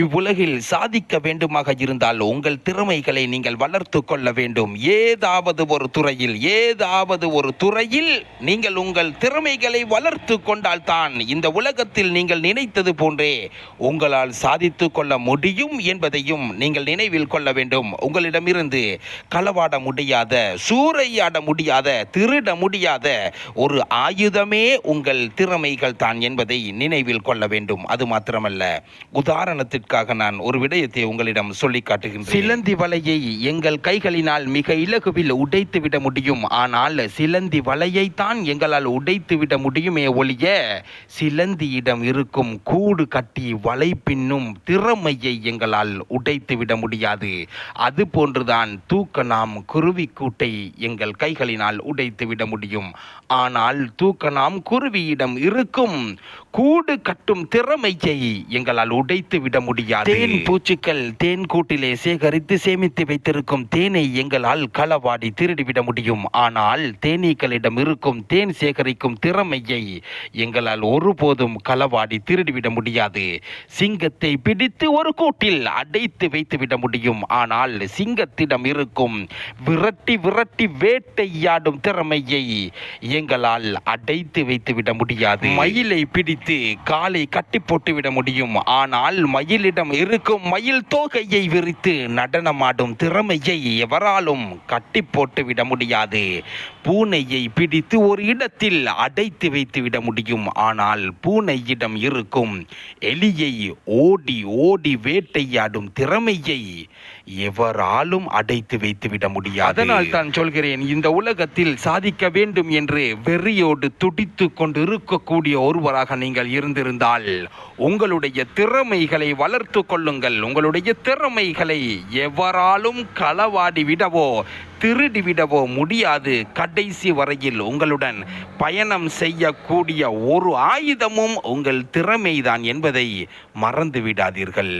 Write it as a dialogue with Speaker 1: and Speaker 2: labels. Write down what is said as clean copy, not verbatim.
Speaker 1: இவ்வுலகில் சாதிக்க வேண்டுமாக இருந்தால் உங்கள் திறமைகளை நீங்கள் வளர்த்து கொள்ள வேண்டும். ஏதாவது ஒரு துறையில் நீங்கள் உங்கள் திறமைகளை வளர்த்து கொண்டால் தான் இந்த உலகத்தில் நீங்கள் நினைத்தது போன்றே உங்களால் சாதித்து கொள்ள முடியும் என்பதையும் நீங்கள் நினைவில் கொள்ள வேண்டும். உங்களிடமிருந்து களவாட முடியாத, சூறையாட முடியாத, திருட முடியாத ஒரு ஆயுதமே உங்கள் திறமைகள் தான் என்பதை நினைவில் கொள்ள வேண்டும். அது மாத்திரமல்ல, உதாரணத்திற்கு நான் ஒரு விடயத்தை உங்களிடம் சொல்லி காட்டுகின்றேன். சிலந்தி வலையை எங்கள் கைகளினால் மிக இலகுவில் உடைத்து விட முடியும். ஆனால் சிலந்தி வலையை தான் எங்களால் உடைத்து விட முடியுமே ஒழிய சிலந்தியிடம் இருக்கும் கூடு கட்டி வலை பின்னும் திறமையை எங்களால் உடைத்து விட முடியாது. அது போன்றுதான் தூக்கணாம் குருவி கூட்டை எங்கள் கைகளினால் உடைத்து விட முடியும். ஆனால் தூக்கணாம் குருவியிடம் இருக்கும் கூடு கட்டும் திறமையை எங்களால் உடைத்து விட முடியாது. தேன் பூச்சிகள் தேன் கூட்டிலே சேகரித்து சேமித்து வைத்திருக்கும் தேனை எங்களால் களவாடி திருடிவிட முடியும். ஆனால் தேனீக்களிடம் இருக்கும் தேன் சேகரிக்கும் திறமையை எங்களால் ஒருபோதும் களவாடி திருடிவிட முடியாது. சிங்கத்தை பிடித்து ஒரு கூட்டில் அடைத்து வைத்து விட முடியும். ஆனால் சிங்கத்திடம் இருக்கும் விரட்டி விரட்டி வேட்டையாடும் திறமையை எங்களால் அடைத்து வைத்து விட முடியாது. மயிலை பிடித்து காலை கட்டி போட்டு விட முடியும். ஆனால் மயிலிடம் இருக்கும் மயில் தோகையை விரித்து நடனமாடும் திறமையை எவராலும் கட்டி போட்டு விட முடியாது. பூனையை பிடித்து ஒரு இடத்தில் அடைத்து வைத்து விட முடியும். ஆனால் பூனையிடம் இருக்கும் எலியை ஓடி ஓடி வேட்டையாடும் திறமையை எவராலும் அடைத்து வைத்து விட முடியாது. அதனால் தான் சொல்கிறேன், இந்த உலகத்தில் சாதிக்க வேண்டும் என்று வெறியோடு துடித்து கொண்டு இருக்கக்கூடிய ஒருவராக நீங்கள் இருந்திருந்தால் உங்களுடைய திறமைகளை வளர்த்து கொள்ளுங்கள். உங்களுடைய திறமைகளை எவராலும் களவாடி விடவோ திருடிவிடவோ முடியாது. கடைசி வரையில் உங்களுடன் பயணம் செய்யக்கூடிய ஒரு ஆயுதமும் உங்கள் திறமைதான் என்பதை மறந்து விடாதீர்கள்.